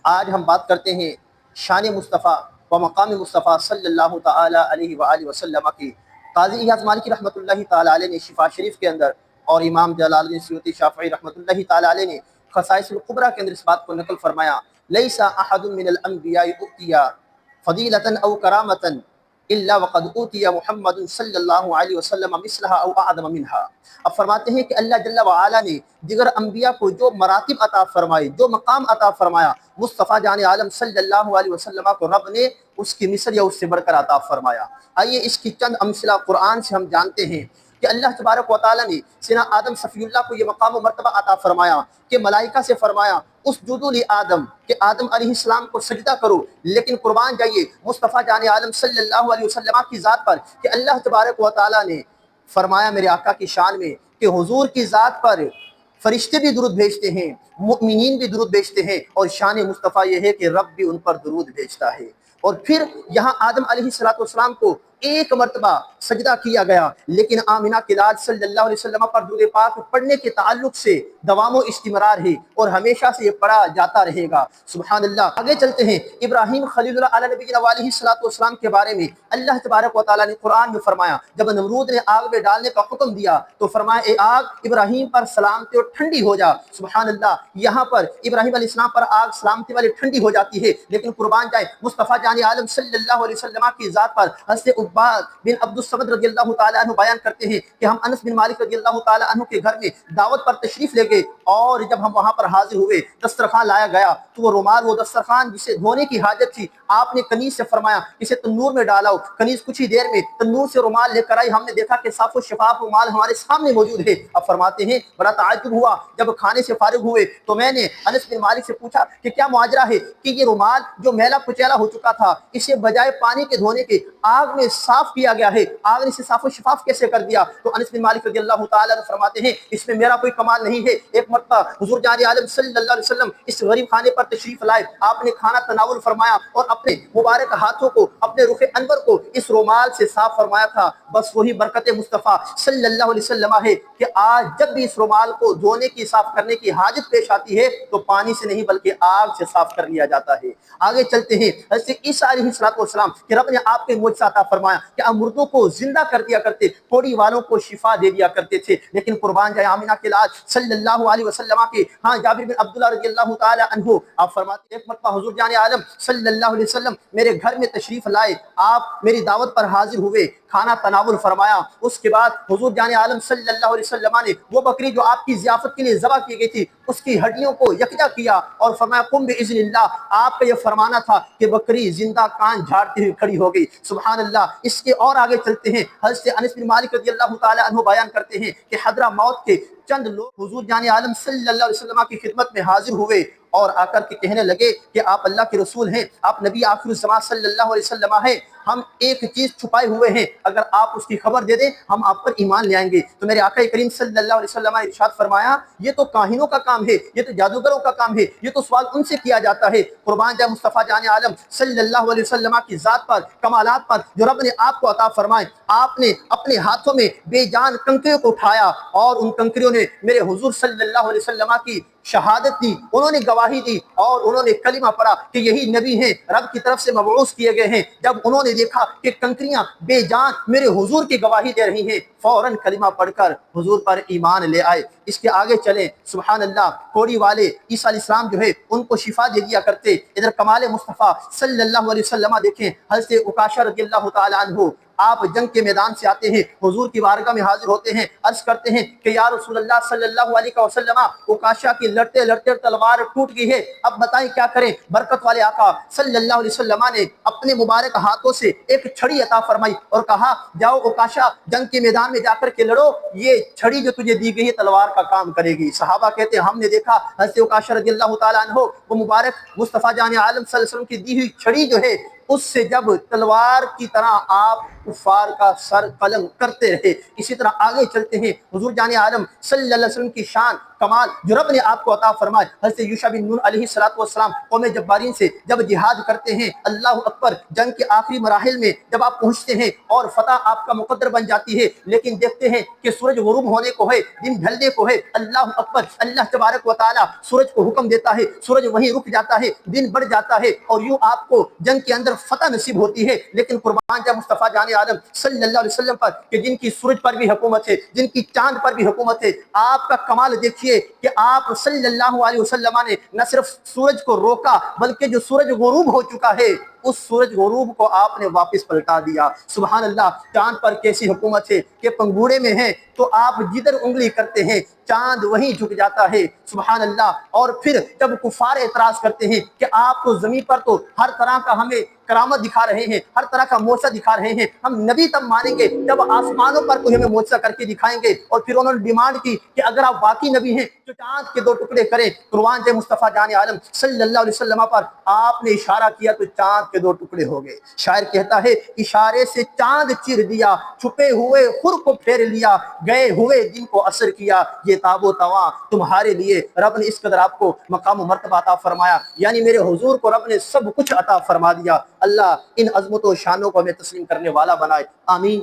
آج ہم بات کرتے ہیں شان مصطفیٰ و مقام مصطفیٰ صلی اللہ تعالیٰ علیہ وآلہ وسلم کی۔ قاضی اعظم مالکی رحمۃ اللہ تعالیٰ علیہ نے شفا شریف کے اندر اور امام جلال الدین سیوطی شافعی رحمۃ اللہ تعالیٰ علیہ نے خصائص القبریٰ کے اندر اس بات کو نقل فرمایا، لیس احد من الانبیاء اؤتیا فضیلۃ او کرامۃ الا وقد اوتی محمد صلی اللہ علیہ وسلم مثلھا او اعظم منھا۔ اب فرماتے ہیں کہ اللہ جل وعلا نے دیگر انبیاء کو جو مراتب عطا فرمائے، جو مقام عطا فرمایا، مصطفیٰ جان عالم صلی اللہ علیہ وسلم کو رب نے اس کی مثل یا اس سے بڑھ کر عطا فرمایا۔ آئیے اس کی چند امثلہ قرآن سے ہم جانتے ہیں کہ اللہ تبارک و تعالیٰ نے سیدنا آدم صفی اللہ کو یہ مقام و مرتبہ عطا فرمایا کہ ملائکہ سے فرمایا اسجدوا لآدم، کہ آدم علیہ السلام کو سجدہ کرو، لیکن قربان جائیے مصطفیٰ جان عالم صلی اللہ علیہ وسلم کی ذات پر کہ اللہ تبارک و تعالیٰ نے فرمایا میرے آقا کی شان میں کہ حضور کی ذات پر فرشتے بھی درود بھیجتے ہیں، مؤمنین بھی درود بھیجتے ہیں، اور شان مصطفیٰ یہ ہے کہ رب بھی ان پر درود بھیجتا ہے۔ اور پھر یہاں آدم علیہ السلام کو ایک مرتبہ سجدہ کیا گیا، لیکن آمنہ کے لال صلی اللہ علیہ وسلم پر درود پاک پڑھنے کے تعلق سے دوام و استمرار ہے اور ہمیشہ سے یہ پڑھا جاتا رہے گا۔ سبحان اللہ۔ آگے چلتے ہیں ابراہیم خلیل اللہ علیہ نبی علیہ السلام کے بارے میں اللہ تبارک و تعالیٰ نے قرآن میں فرمایا، جب نمرود نے آگ میں ڈالنے کا حکم دیا تو فرمایا اے آگ ابراہیم پر سلامتی اور ٹھنڈی ہو جا۔ سبحان اللہ۔ یہاں پر ابراہیم علیہ السلام پر آگ سلامتی والی ٹھنڈی ہو جاتی ہے، لیکن قربان جائے مصطفیٰ جان عالم صلی اللہ علیہ وسلم کی ذات پر حضرت عباد بن عبد الصمد رضی اللہ تعالیٰ عنہ بیان کرتے ہیں کہ ہم انس بن مالک رضی اللہ تعالیٰ عنہ کے گھر میں دعوت پر تشریف لے گئے، اور جب ہم وہاں پر حاضر ہوئے دسترخوان لایا گیا تو وہ رومال، وہ دسترخوان جسے دھونے کی حاجت تھی، آپ نے کنیز سے فرمایا اسے تنور میں ڈالاؤ۔ کنیز کچھ ہی دیر میں تنور سے رومال لے کر آئی، ہم نے دیکھا کہ صاف و شفاف رومال ہمارے سامنے موجود ہے۔ اب فرماتے ہیں بڑا تعجب ہوا، جب کھانے سے فارغ ہوئے تو میں نے انس بن مالک سے پوچھا کہ کیا ماجرا ہے کہ یہ رومال جو میلا کچیلا ہو چکا تھا اسے بجائے پانی کے دھونے کے آگ میں صاف کیا گیا ہے، آگ نے اسے صاف و شفاف کیسے کر دیا؟ تو انس بن مالک رضی اللہ تعالیٰ عنہ فرماتے ہیں اس میں میرا کوئی کمال نہیں ہے۔ ایک مرتبہ حضور جان عالم صلی اللہ علیہ وسلم اس غریب خانے پر تشریف لائے، آپ نے کھانا تناول فرمایا اور اپنے مبارک ہاتھوں کو، اپنے رخ انور کو اس رومال سے صاف فرمایا تھا۔ بس وہی برکت مصطفیٰ صلی اللہ علیہ وسلم ہے کہ آج جب بھی اس رومال کو دھونے کی، صاف کرنے کی حاجت پیش آتی ہے تو پانی سے نہیں بلکہ آگ سے صاف کر لیا جاتا ہے۔ آگے چلتے ہیں حضرت عیسیٰ علیہ السلام کہ رب نے آپ کے معجزہ عطا فرمایا کہ آپ مردوں کو زندہ کر دیا کرتے، کوڑی والوں کو شفا دے دیا کرتے تھے، لیکن قربان جائے آمنہ کے لال صلی اللہ علیہ وسلم کے جابر بن عبداللہ رضی اللہ تعالی عنہ آپ فرماتے ہیں ایک مرتبہ حضور جان عالم صلی اللہ علیہ وسلم میرے گھر میں تشریف لائے، آپ میری دعوت پر حاضر ہوئے، کھانا تناول فرمایا۔ اس کے بعد حضور جان عالم صلی اللہ علیہ وسلم نے وہ بکری جو آپ کی ضیافت کے لیے ذبح کی گئی تھی اس کی ہڈیوں کو یکجا کیا اور فرمایا قم باذن اللہ، آپ کا یہ فرمانا تھا کہ بکری زندہ کان جھاڑتے ہوئے کھڑی ہو گئی۔ سبحان اللہ۔ اس کے اور آگے چلتے ہیں حضرت انس بن مالک رضی اللہ تعالی عنہ بیان کرتے ہیں کہ حضرہ موت کے چند لوگ حضور جان عالم صلی اللہ علیہ وسلم کی خدمت میں حاضر ہوئے اور آ کر کے کہنے لگے کہ آپ اللہ کے رسول ہیں، آپ نبی آخر الزمان صلی اللہ علیہ وسلم ہیں، ہم ایک چیز چھپائے ہوئے ہیں، اگر آپ اس کی خبر دے دیں ہم آپ پر ایمان لے آئیں گے۔ تو میرے آقا کریم صلی اللہ علیہ وسلم نے ارشاد فرمایا یہ تو کاہنوں کا کام ہے، یہ تو جادوگروں کا کام ہے، یہ تو سوال ان سے کیا جاتا ہے۔ قربان جائے مصطفیٰ جان عالم صلی اللہ علیہ وسلم کی ذات پر، کمالات پر جو رب نے آپ کو عطا فرمائے، آپ نے اپنے ہاتھوں میں بے جان کنکریوں کو اٹھایا اور ان کنکریوں نے میرے حضور صلی اللہ علیہ وسلم کی شہادت دی، انہوں نے گواہی دی اور انہوں نے کلمہ پڑھا کہ یہی نبی ہیں، رب کی طرف سے مبعوث کیے گئے ہیں۔ جب انہوں نے دیکھا کہ کنکریاں بے جان میرے حضور کی گواہی دے رہی ہیں، فوراً کلمہ پڑھ کر حضور پر ایمان لے آئے۔ اس کے آگے چلیں، سبحان اللہ، کوڑی والے عیسیٰ علیہ السلام جو ہے ان کو شفا دے دیا کرتے۔ ادھر کمال مصطفیٰ صلی اللہ علیہ وسلم دیکھیں، حضرت عکاشہ رضی اللہ تعالی عنہ آپ جنگ کے میدان سے آتے ہیں، حضور کی بارگاہ میں حاضر ہوتے ہیں، عرض کرتے ہیں کہ یا رسول اللہ صلی اللہ علیہ وسلم عکاشہ کی لڑتے لڑتے تلوار ٹوٹ گئی ہے، اب بتائیں کیا کریں؟ برکت والے آقا صلی اللہ علیہ وسلم نے اپنے مبارک ہاتھوں سے ایک چھڑی عطا فرمائی اور کہا جاؤ عکاشہ جنگ کے میدان میں جا کر کے لڑو، یہ چھڑی جو تجھے دی گئی ہے تلوار کا کام کرے گی۔ صحابہ کہتے ہیں ہم نے دیکھا حضرت عکاشہ رضی اللہ تعالیٰ عنہ وہ مبارک مصطفیٰ جان عالم صلی اللہ علیہ وسلم کی دی ہوئی چھڑی جو ہے اس سے جب تلوار کی طرح آپ کفار کا سر قلم کرتے رہے۔ اسی طرح آگے چلتے ہیں، حضور جان عالم صلی اللہ علیہ وسلم کی شان کمال جو رب نے آپ کو عطا فرمائے۔ حضرت یوشع بن نون علیہ السلام قوم جبارین سے جب جہاد کرتے ہیں، اللہ اکبر، جنگ کے آخری مراحل میں جب آپ پہنچتے ہیں اور فتح آپ کا مقدر بن جاتی ہے، لیکن دیکھتے ہیں کہ سورج غروب ہونے کو ہے، دن ڈھلنے کو ہے، اللہ اکبر، اللہ تبارک و تعالیٰ سورج کو حکم دیتا ہے، سورج وہیں رک جاتا ہے، دن بڑھ جاتا ہے، اور یوں آپ کو جنگ کے اندر فتح نصیب ہوتی ہے۔ لیکن قربان جا مصطفیٰ جان عالم صلی اللہ علیہ وسلم پر کہ جن کی سورج پر بھی حکومت ہے، جن کی چاند پر بھی حکومت ہے، آپ کا کمال دیکھیے کہ آپ صلی اللہ علیہ وسلم نے نہ صرف سورج کو روکا بلکہ جو سورج غروب ہو چکا ہے اس سورج غروب کو آپ نے واپس پلٹا دیا۔ سبحان اللہ، چاند پر کیسی حکومت ہے کہ پنگوڑے میں ہیں تو آپ جدھر انگلی کرتے ہیں چاند وہیں جھک جاتا ہے۔ سبحان اللہ۔ اور پھر جب کفار اعتراض کرتے ہیں کہ آپ تو زمین پر تو ہر طرح کا ہمیں کرامت دکھا رہے ہیں، ہر طرح کا معجزہ دکھا رہے ہیں، ہم نبی تب مانیں گے جب آسمانوں پر کوئی ہمیں معجزہ کر کے دکھائیں گے۔ اور پھر انہوں نے ڈیمانڈ کی کہ اگر آپ واقعی نبی ہیں تو چاند کے 2 ٹکڑے کریں۔ قربان جائے مصطفیٰ جان عالم صلی اللہ علیہ وسلم پر آپ نے اشارہ کیا تو چاند کے 2 ٹکڑے ہو گئے۔ شاعر کہتا ہے اشارے سے چاند چیر دیا، چھپے ہوئے خور کو پھیر لیا، گئے ہوئے دن کو اثر کیا، یہ تاب و تواں تمہارے لیے۔ رب نے اس قدر آپ کو مقام و مرتبہ عطا فرمایا، یعنی میرے حضور کو رب نے سب کچھ عطا فرما دیا۔ اللہ ان عظمت و شانوں کو ہمیں تسلیم کرنے والا بنائے، آمین۔